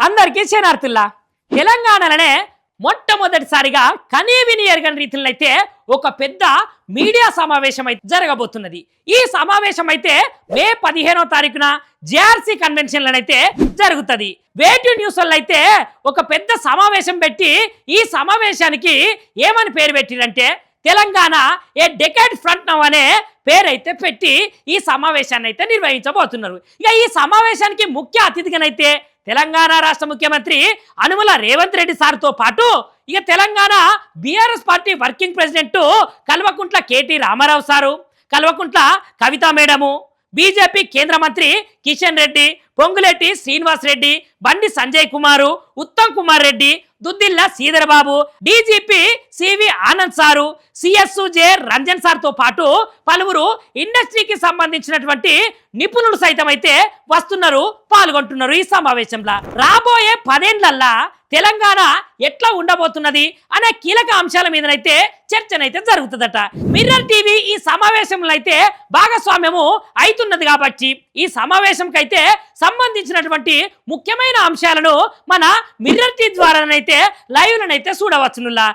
అందరికీ శనార్థుల్లా తెలంగాణలోనే మొట్టమొదటిసారిగా కనీవిని ఎరగని రీతిలో అయితే ఒక పెద్ద మీడియా సమావేశం అయితే జరగబోతున్నది. ఈ సమావేశం అయితే మే 15వ తారీఖున జేఆర్సీ కన్వెన్షన్లనైతే జరుగుతుంది. వేటు న్యూస్ వల్ల అయితే ఒక పెద్ద సమావేశం పెట్టి ఈ సమావేశానికి ఏమని పేరు పెట్టిరంటే తెలంగాణ ఏ డెకేడ్ ఫ్రంట్ నౌ అనే పేరైతే పెట్టి ఈ సమావేశాన్ని అయితే నిర్వహించబోతున్నారు. ఇక ఈ సమావేశానికి ముఖ్య అతిథిగానైతే తెలంగాణ రాష్ట్ర ముఖ్యమంత్రి అనుమల రేవంత్ రెడ్డి సార్తో పాటు ఇక Telangana BRS party working president Kalvakuntla KT Ramarao sir, Kalvakuntla Kavitha madam, BJP కేంద్ర మంత్రి Kishan Reddy, Ponguleti Srinivas Reddy, Bandi Sanjay Kumar, Uttam Kumar Reddy, Duddilla Sridhar Babu, DGP CV Anand sir, CS J Ranjan సార్తో పాటు పలువురు ఇండస్ట్రీకి సంబంధించినటువంటి నిపుణులు సైతం అయితే వస్తున్నారు, పాల్గొంటున్నారు. ఈ సమావేశంలో రాబోయే 10 ఏళ్లల్లా తెలంగాణ ఎట్లా ఉండబోతున్నది అనే కీలక అంశాల మీదనైతే చర్చనైతే జరుగుతుందట. మిర్రర్ టీవీ ఈ సమావేశంలో అయితే భాగస్వామ్యము అవుతున్నది కాబట్టి ఈ సమావేశంకైతే సంబంధించినటువంటి ముఖ్యమైన అంశాలను మన మిర్రర్ టీవీ ద్వారానైతే లైవ్లనైతే చూడవచ్చునులా.